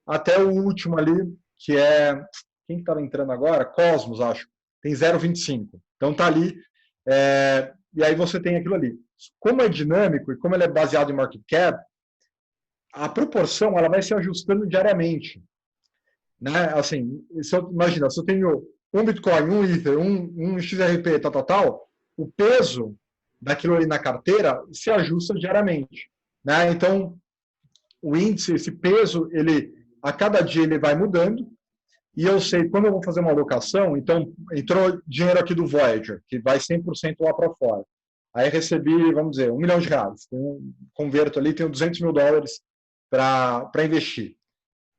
até o último ali, que é... Quem está entrando agora? Cosmos, acho. Tem 0,25%. Então está ali. e aí você tem aquilo ali. Como é dinâmico e como ele é baseado em market cap, a proporção ela vai se ajustando diariamente. Né? Assim, imagina, se eu tenho um Bitcoin, um Ether, um XRP, tal, o peso daquilo ali na carteira se ajusta diariamente. Né? Então, o índice, esse peso, a cada dia ele vai mudando, e eu sei, quando eu vou fazer uma alocação, então entrou dinheiro aqui do Voyager, que vai 100% lá para fora. Aí recebi, vamos dizer, R$1 milhão. Converto ali, tenho $200 mil para investir.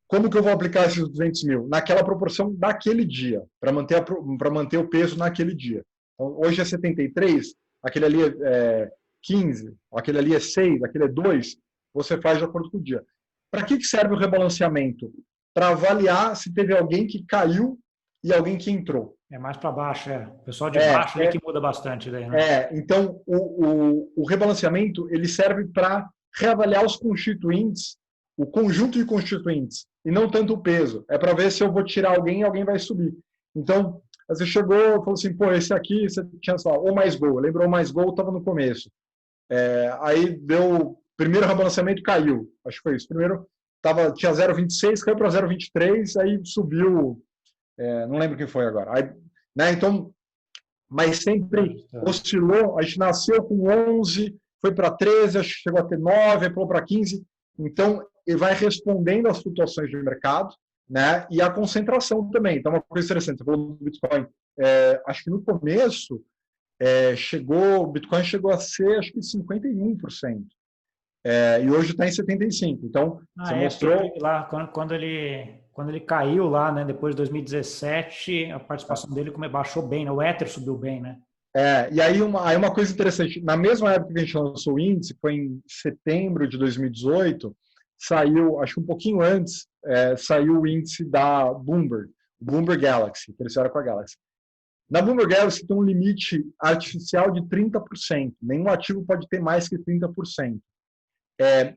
Como que eu vou aplicar esses 200 mil? Naquela proporção daquele dia, para manter o peso naquele dia. Então, hoje é 73, aquele ali é 15, aquele ali é 6, aquele é 2, você faz de acordo com o dia. Para que serve o rebalanceamento? Para avaliar se teve alguém que caiu e alguém que entrou. É mais para baixo, O pessoal de baixo ali que muda bastante daí, né? Então, o rebalanceamento ele serve para reavaliar os constituintes, o conjunto de constituintes, e não tanto o peso. É para ver se eu vou tirar alguém e alguém vai subir. Então, você chegou e falou assim, pô, esse aqui, você tinha só o mais gol. Lembrou o mais gol, estava no começo. Aí deu, primeiro rebalanceamento caiu. Acho que foi isso. Primeiro tinha 0,26, caiu para 0,23, aí subiu, não lembro quem foi agora. Aí, né, então, mas sempre oscilou, a gente nasceu com 11, foi para 13, acho que chegou a ter 9, aí pulou para 15. Então, ele vai respondendo às flutuações de mercado, né? E a concentração também. Então, uma coisa interessante, você falou do Bitcoin. Acho que no começo, o Bitcoin chegou a ser, acho que 51%. E hoje está em 75%. Então, você mostrou... Lá, quando ele caiu lá, né, depois de 2017, a participação dele baixou bem, né? O Ether subiu bem, né? E aí uma coisa interessante, na mesma época que a gente lançou o índice, foi em setembro de 2018, saiu, acho que um pouquinho antes, saiu o índice da Bloomberg Galaxy, que eles fizeram com a Galaxy. Na Bloomberg Galaxy tem um limite artificial de 30%, nenhum ativo pode ter mais que 30%.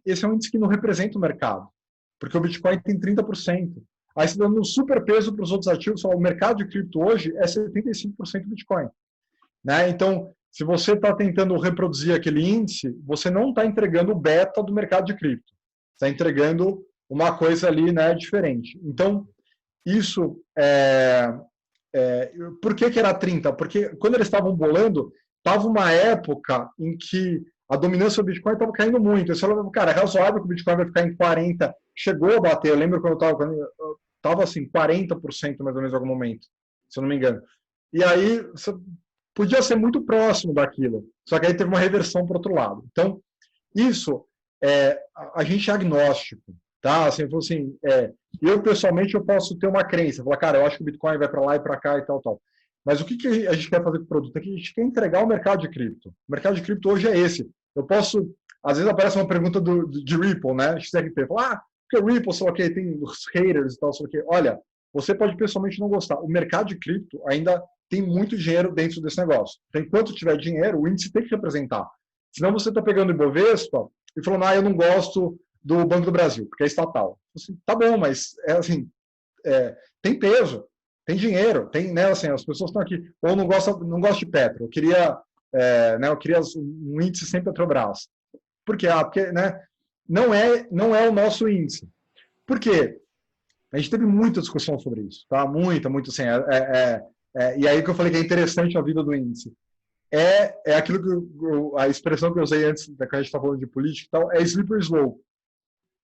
Esse é um índice que não representa o mercado, porque o Bitcoin tem 30%. Aí você dando um super peso para os outros ativos, o mercado de cripto hoje é 75% Bitcoin. Né? Então, se você está tentando reproduzir aquele índice, você não está entregando o beta do mercado de cripto. Está entregando uma coisa ali, né, diferente. Então, isso por que era 30? Porque quando eles estavam bolando, estava uma época em que a dominância do Bitcoin estava caindo muito. Eu falava, cara, é razoável que o Bitcoin vai ficar em 40%. Chegou a bater, eu lembro quando eu estava assim, 40% mais ou menos em algum momento, se eu não me engano. E aí, podia ser muito próximo daquilo, só que aí teve uma reversão para o outro lado. Então, isso, a gente é agnóstico, tá? Assim, eu pessoalmente eu posso ter uma crença, falar, cara, eu acho que o Bitcoin vai para lá e para cá e tal. Mas o que a gente quer fazer com o produto? É que a gente quer entregar o mercado de cripto. O mercado de cripto hoje é esse. Eu posso, às vezes aparece uma pergunta de Ripple, né? XRP, fala, porque Ripple, sei lá o que, tem os haters e tal, sei lá o que. Olha, você pode pessoalmente não gostar. O mercado de cripto ainda tem muito dinheiro dentro desse negócio. Então, enquanto tiver dinheiro, o índice tem que representar. Senão você está pegando o Ibovespa e falando, eu não gosto do Banco do Brasil, porque é estatal. Assim, tá bom, mas tem peso, tem dinheiro, tem, né, assim, as pessoas estão aqui, ou não gosto de Petro, eu queria um índice sem Petrobras. Por quê? Porque, né, não é o nosso índice. Por quê? A gente teve muita discussão sobre isso, tá? Muita, assim, e aí que eu falei que é interessante a vida do índice. É aquilo que a expressão que eu usei antes, da que a gente está falando de política e tal, é slippery slope.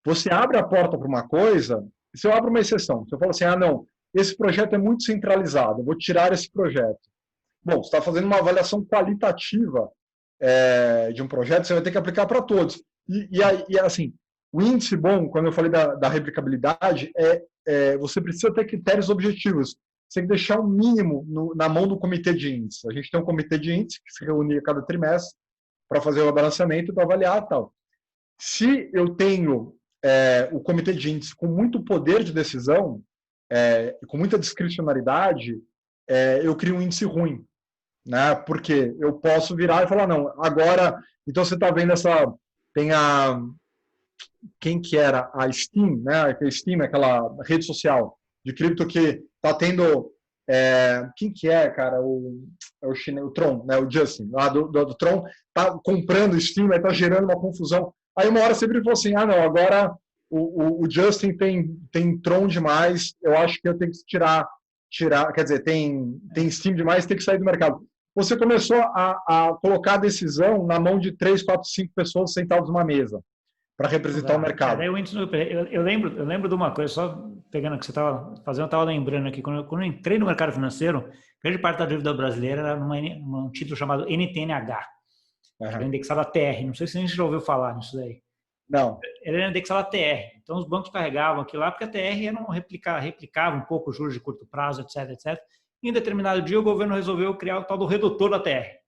Você abre a porta para uma coisa, se eu abro uma exceção, você fala assim, não, esse projeto é muito centralizado, eu vou tirar esse projeto. Bom, você está fazendo uma avaliação qualitativa de um projeto, você vai ter que aplicar para todos. E assim, o índice bom, quando eu falei da replicabilidade, você precisa ter critérios objetivos. Você tem que deixar o mínimo na mão do comitê de índice. A gente tem um comitê de índice que se reúne a cada trimestre para fazer o balanceamento, para avaliar e tal. Se eu tenho o comitê de índice com muito poder de decisão, com muita discricionariedade, eu crio um índice ruim. Né? Porque eu posso virar e falar, não, agora... Então, você está vendo tem quem que era? A Steam, né? A Steam, aquela rede social de cripto que está tendo Quem que é, cara? O chinês, o Tron, né? O Justin, lá do Tron, tá comprando Steam, aí tá gerando uma confusão. Aí uma hora você vira e falou assim, não, agora o Justin tem Tron demais, eu acho que eu tenho que tirar, quer dizer, tem Steam demais, tem que sair do mercado. Você começou a colocar a decisão na mão de 3, 4, 5 pessoas sentadas numa mesa para representar o mercado. Eu lembro de uma coisa, só pegando o que você estava fazendo, eu estava lembrando aqui, quando eu entrei no mercado financeiro, grande parte da dívida brasileira era num título chamado NTNH, que era indexado a TR. Não sei se a gente já ouviu falar nisso daí. Não. Ele era indexado a TR. Então, os bancos carregavam aquilo lá, porque a TR replicava um pouco os juros de curto prazo, etc, etc. E em determinado dia, o governo resolveu criar o tal do redutor da TR.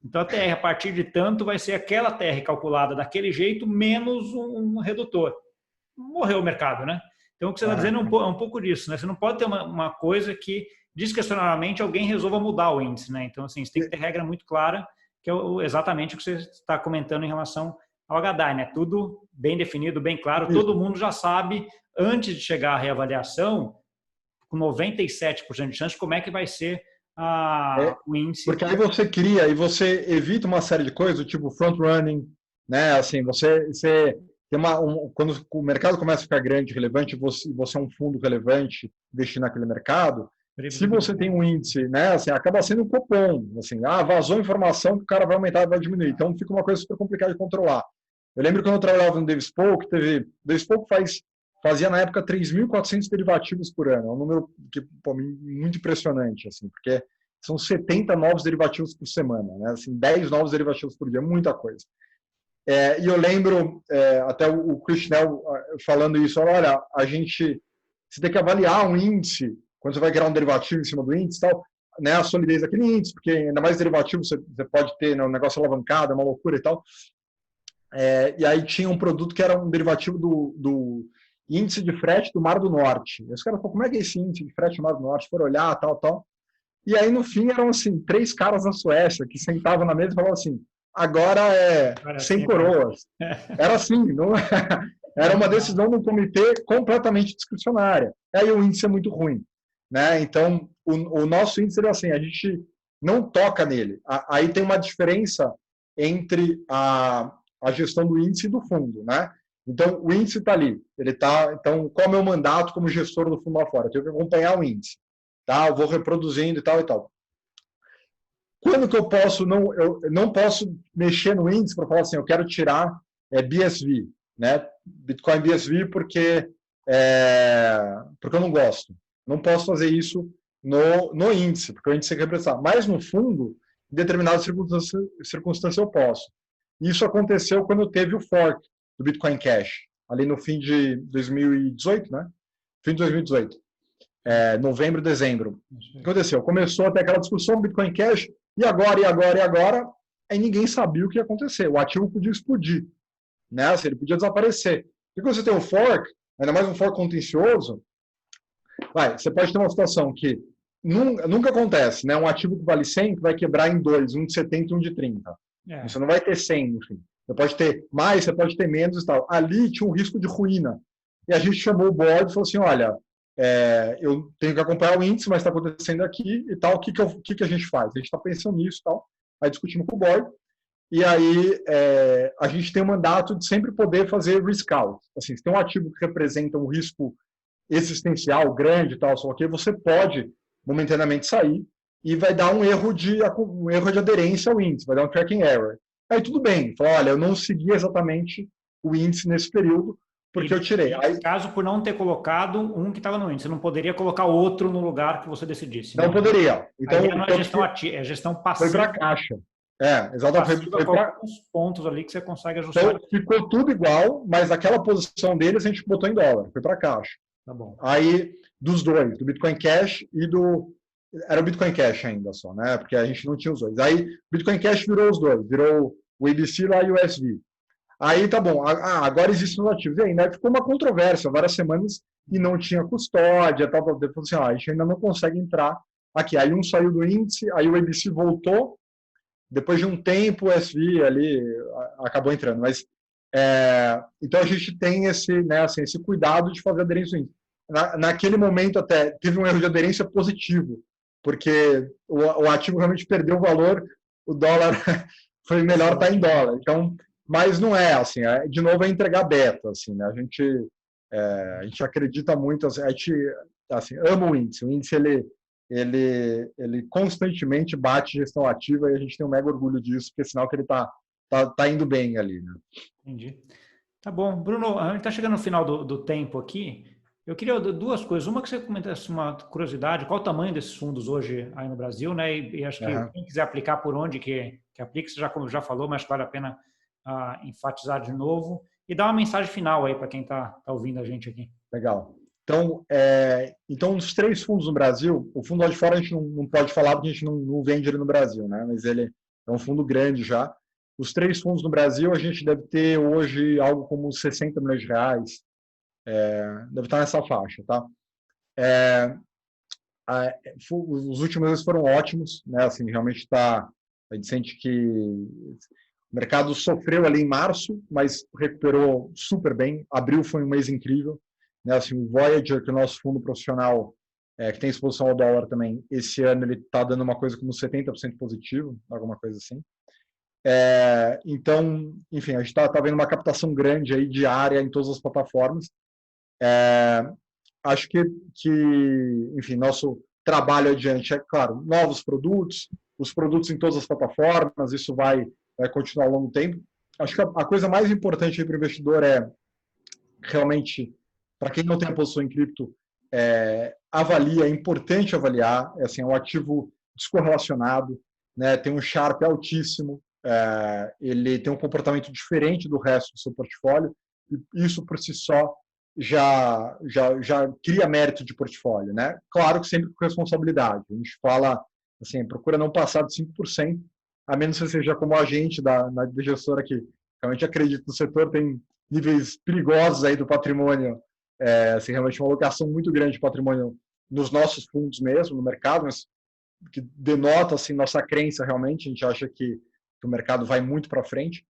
Então, a TR, a partir de tanto, vai ser aquela TR calculada daquele jeito, menos um redutor. Morreu o mercado, né? Então, o que você está dizendo é um pouco disso, né? Você não pode ter uma coisa que, discrecionalmente, alguém resolva mudar o índice, né? Então, assim, você tem que ter regra muito clara, que é exatamente o que você está comentando em relação ao HDI, né? Tudo bem definido, bem claro. Isso. Todo mundo já sabe, antes de chegar à reavaliação, com 97% de chance, como é que vai ser o índice. Porque aí você cria e você evita uma série de coisas, tipo front-running, né? Assim, você tem quando o mercado começa a ficar grande, relevante, você é um fundo relevante investir naquele mercado, se você tem um índice, né? Assim, acaba sendo um cupom, assim, vazou informação que o cara vai aumentar, vai diminuir. Então fica uma coisa super complicada de controlar. Eu lembro quando eu trabalhava no Davis Polk, Davis Polk fazia na época 3.400 derivativos por ano. É um número que, muito impressionante, assim, porque são 70 novos derivativos por semana, né? Assim, 10 novos derivativos por dia, muita coisa. E eu lembro até o Krishnel falando isso, olha, você tem que avaliar um índice, quando você vai criar um derivativo em cima do índice, tal, né, a solidez daquele índice, porque ainda mais derivativo você pode ter, né, um negócio alavancado, uma loucura e tal. E aí tinha um produto que era um derivativo do índice de frete do Mar do Norte. E os caras falaram, como é que é esse índice de frete do Mar do Norte? Foram olhar, tal. E aí, no fim, eram assim, 3 caras da Suécia que sentavam na mesa e falavam assim, agora é 100 coroas. Era assim, não era uma decisão de um comitê completamente discricionária. Aí o índice é muito ruim, né? Então, o nosso índice é assim, a gente não toca nele. Aí tem uma diferença entre a gestão do índice e do fundo, né? Então, o índice está ali. Então, qual é o meu mandato como gestor do fundo lá fora? Eu tenho que acompanhar o índice. Tá? Eu vou reproduzindo e tal e tal. Quando que eu não posso mexer no índice para falar assim, eu quero tirar BSV, né? Bitcoin BSV porque eu não gosto. Não posso fazer isso no índice, porque o índice tem que representar. Mas no fundo, em determinadas circunstâncias eu posso. Isso aconteceu quando teve o fork do Bitcoin Cash, ali no fim de 2018, né? Fim de 2018. Novembro, dezembro. O que aconteceu? Começou até aquela discussão do Bitcoin Cash, e agora, aí ninguém sabia o que ia acontecer. O ativo podia explodir, né? Assim, ele podia desaparecer. E quando você tem um fork, ainda mais um fork contencioso, você pode ter uma situação que nunca acontece, né? Um ativo que vale 100 que vai quebrar em dois, um de 70 e um de 30. Você não vai ter 100, enfim. Você pode ter mais, você pode ter menos e tal. Ali tinha um risco de ruína. E a gente chamou o board e falou assim, olha, eu tenho que acompanhar o índice, mas está acontecendo aqui e tal, o que a gente faz? A gente está pensando nisso e tal, aí discutimos com o board, e aí a gente tem o mandato de sempre poder fazer risk out. Assim, se tem um ativo que representa um risco existencial grande e tal, só que você pode momentaneamente sair e vai dar um erro de aderência ao índice, vai dar um tracking error. Aí tudo bem, fala, olha, eu não segui exatamente o índice nesse período, porque eu tirei. Nesse caso, por não ter colocado um que estava no índice, você não poderia colocar outro no lugar que você decidisse. Não poderia. Então, aí não é gestão ativa, é gestão passiva. Foi para a caixa. Exatamente. Foi para alguns pontos ali que você consegue ajustar. Então, ficou tudo igual, mas aquela posição deles a gente botou em dólar, foi para a caixa. Tá bom. Aí, dos dois, do Bitcoin Cash e do... Era o Bitcoin Cash ainda só, né? Porque a gente não tinha os dois. Aí, o Bitcoin Cash virou os dois, virou o ABC lá e o USD. Aí tá bom, agora existem os ativos. E aí, né, ficou uma controvérsia, várias semanas, e não tinha custódia, tal, depois assim, a gente ainda não consegue entrar aqui. Aí um saiu do índice, aí o ABC voltou, depois de um tempo o SV ali acabou entrando. Mas, então a gente tem esse, né, assim, esse cuidado de fazer aderência ao índice. naquele momento até teve um erro de aderência positivo, porque o ativo realmente perdeu valor, o dólar foi melhor estar em dólar. Então, mas não é assim, de novo é entregar beta, assim, né? A gente acredita muito, assim, a gente assim, ama o índice ele constantemente bate gestão ativa e a gente tem um mega orgulho disso, porque é sinal que ele tá indo bem ali, né? Entendi. Tá bom. Bruno, a gente está chegando no final do tempo aqui. Eu queria duas coisas. Uma que você comentasse uma curiosidade, qual o tamanho desses fundos hoje aí no Brasil, né? E acho que quem quiser aplicar por onde que aplica, você já falou, mas vale a pena enfatizar de novo. E dar uma mensagem final aí para quem está ouvindo a gente aqui. Legal. Então, os 3 fundos no Brasil, o fundo lá de fora a gente não pode falar porque a gente não vende ele no Brasil, né? Mas ele é um fundo grande já. Os 3 fundos no Brasil, a gente deve ter hoje algo como 60 milhões de reais. Deve estar nessa faixa, tá? Os últimos meses foram ótimos, né? Assim, realmente a gente sente que o mercado sofreu ali em março, mas recuperou super bem. Abril foi um mês incrível, né? Assim, o Voyager, que é o nosso fundo profissional, que tem exposição ao dólar também, esse ano ele está dando uma coisa como 70% positivo, alguma coisa assim. Então, enfim, a gente está vendo uma captação grande aí diária em todas as plataformas. Acho que, enfim, nosso trabalho adiante é, claro, novos produtos, os produtos em todas as plataformas, isso vai continuar ao longo do tempo. Acho que a coisa mais importante para o investidor é realmente, para quem não tem a posição em cripto, avalia, é importante avaliar, assim, é um ativo descorrelacionado, né, tem um Sharpe altíssimo, ele tem um comportamento diferente do resto do seu portfólio, e isso por si só já cria mérito de portfólio, né? Claro que sempre com responsabilidade. A gente fala, assim, procura não passar de 5%, a menos que você seja como agente da gestora que realmente acredita no setor, tem níveis perigosos aí do patrimônio, assim, realmente uma alocação muito grande de patrimônio nos nossos fundos mesmo, no mercado, mas que denota, assim, nossa crença realmente, a gente acha que o mercado vai muito para frente.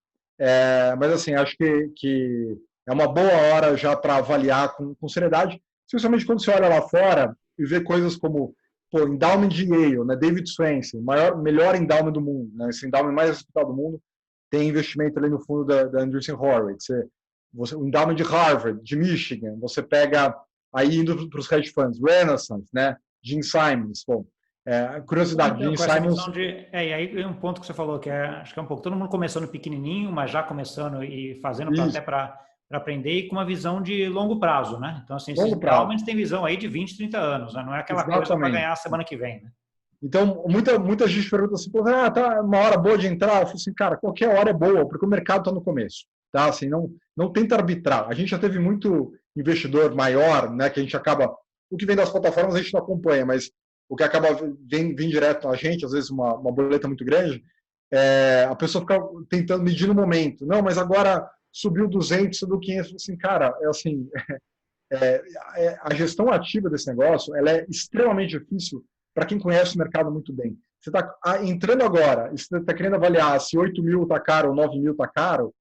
Mas, assim, acho que é uma boa hora já para avaliar com seriedade, especialmente quando você olha lá fora e vê coisas como endowment de Yale, né? David Swensen, melhor endowment do mundo, né? Esse endowment mais respeitado do mundo, tem investimento ali no fundo da Andreessen Horowitz. O endowment de Harvard, de Michigan, você pega aí indo para os hedge funds, Renaissance, né? Gene Simons, curiosidade, Gene Simons... E aí um ponto que você falou, que acho que é um pouco, todo mundo começando pequenininho, mas já começando e fazendo até para aprender e com uma visão de longo prazo, né? Então, assim, esses endowments têm visão aí de 20, 30 anos, né? Não é aquela coisa para ganhar a semana que vem, né? Então, muita gente pergunta assim, tá uma hora boa de entrar? Eu falo assim, cara, qualquer hora é boa, porque o mercado está no começo, tá? Assim, não tenta arbitrar. A gente já teve muito investidor maior, né, que a gente acaba... O que vem das plataformas a gente não acompanha, mas o que acaba vem direto a gente, às vezes uma boleta muito grande, a pessoa fica tentando medir no momento. Não, mas agora subiu 200, subiu 500. Assim, cara, a gestão ativa desse negócio ela é extremamente difícil para quem conhece o mercado muito bem. Você está entrando agora, você está querendo avaliar se 8 mil está caro ou 9 mil está caro,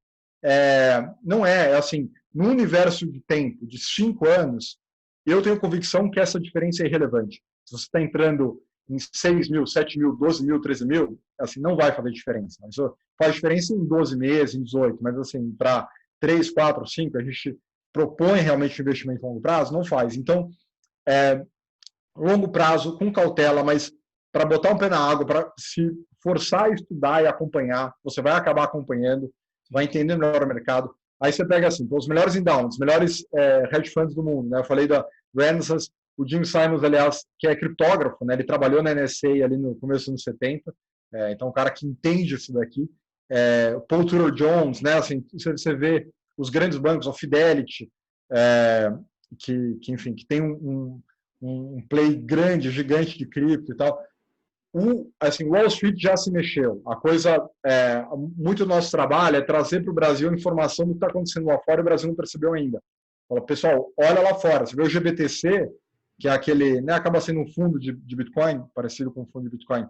não é assim, no universo de tempo de 5 anos, eu tenho convicção que essa diferença é irrelevante. Se você está entrando em 6 mil, 7 mil, 12 mil, 13 mil, assim, não vai fazer diferença. Isso faz diferença em 12 meses, em 18, mas assim, para 3, 4, 5, a gente propõe realmente investimento a longo prazo, não faz. Então, longo prazo, com cautela, mas para botar um pé na água, para se forçar a estudar e acompanhar, você vai acabar acompanhando, vai entender melhor o mercado. Aí você pega assim, os melhores endowments, os melhores hedge funds do mundo, né? Eu falei da Renaissance, o Jim Simons, aliás, que é criptógrafo, né? Ele trabalhou na NSA ali no começo dos anos 70, então um cara que entende isso daqui. O Paul Tudor Jones, né? Assim, você vê os grandes bancos, a Fidelity, enfim, que tem um play grande, gigante de cripto e tal. Assim, Wall Street já se mexeu. A coisa, muito do nosso trabalho é trazer para o Brasil informação do que está acontecendo lá fora e o Brasil não percebeu ainda. Fala, pessoal, olha lá fora. Você vê o GBTC, que é aquele, né, acaba sendo um fundo de Bitcoin, parecido com o fundo de Bitcoin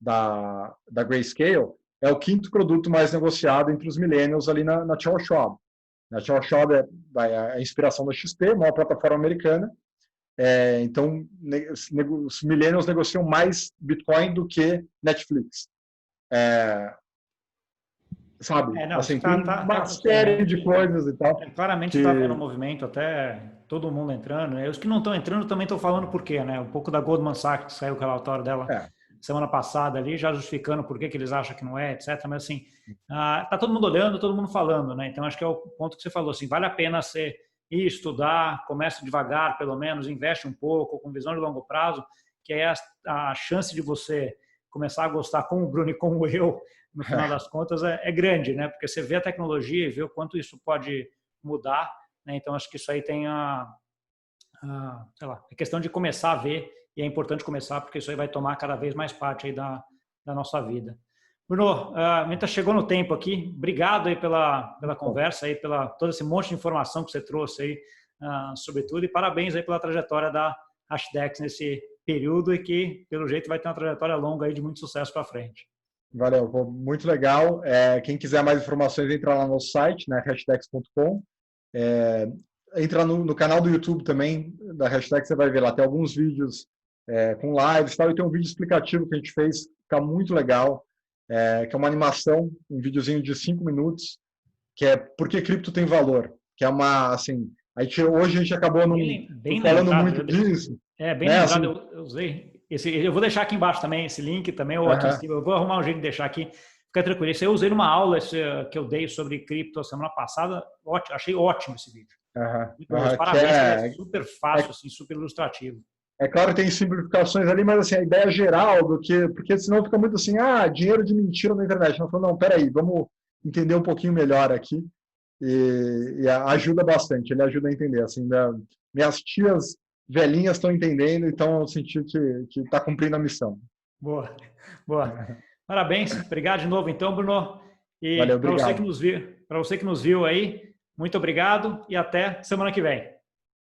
da Grayscale, é o 5º produto mais negociado entre os millennials ali na Charles Schwab. A Charles Schwab é a inspiração da XP, uma plataforma americana, Então, os millennials negociam mais Bitcoin do que Netflix. Sabe? Não, Assim, isso tem tá uma acontecendo. série de coisas e tal. Claramente está havendo um movimento, até todo mundo entrando. Os que não estão entrando também estão falando por quê, né? Um pouco da Goldman Sachs, saiu o relatório dela É, semana passada ali, já justificando por que eles acham que não é, etc. Mas assim, tá todo mundo olhando, todo mundo falando, né? Então acho que é o ponto que você falou, assim, vale a pena você ir estudar, começa devagar, pelo menos, investe um pouco, com visão de longo prazo, que aí a chance de você começar a gostar como o Bruno e como eu, no final das contas, é grande, né? Porque você vê a tecnologia e vê o quanto isso pode mudar, né? Então acho que isso aí tem sei lá, é questão de começar a ver, e é importante começar porque isso aí vai tomar cada vez mais parte aí da nossa vida. Bruno, a gente chegou no tempo aqui. Obrigado aí pela conversa, aí, pela todo esse monte de informação que você trouxe aí, sobre tudo, e parabéns aí pela trajetória da Hashdex nesse período e que, pelo jeito, vai ter uma trajetória longa aí de muito sucesso para frente. valeu, muito legal. Quem quiser mais informações, entra lá no site, né, hashdex.com. Entra no canal do YouTube também, da Hashdex, você vai ver lá, tem alguns vídeos com lives e tal, e tem um vídeo explicativo que a gente fez, fica muito legal, que é uma animação, um videozinho de 5 minutos, que é Por que cripto tem valor, que é uma, assim, hoje a gente acabou não falando lembrado, muito disso. bem Né, lembrado, assim, eu usei eu vou deixar aqui embaixo também esse link também, ou aqui em uh-huh, cima, eu vou arrumar um jeito de deixar aqui, fica tranquilo. Esse eu usei numa aula que eu dei sobre cripto a semana passada, achei ótimo esse vídeo. Parabéns, que ele é super fácil, assim, super ilustrativo. É claro que tem simplificações ali, mas assim, a ideia geral do que. Porque senão fica muito assim, dinheiro de mentira na internet. Não, não, peraí, vamos entender um pouquinho melhor aqui. E ajuda bastante, ele ajuda a entender. Assim, minhas tias velhinhas estão entendendo, então eu senti que está cumprindo a missão. Boa, boa. Parabéns, obrigado de novo então, Bruno. E Valeu, para obrigado. você que nos viu aí, muito obrigado e até semana que vem.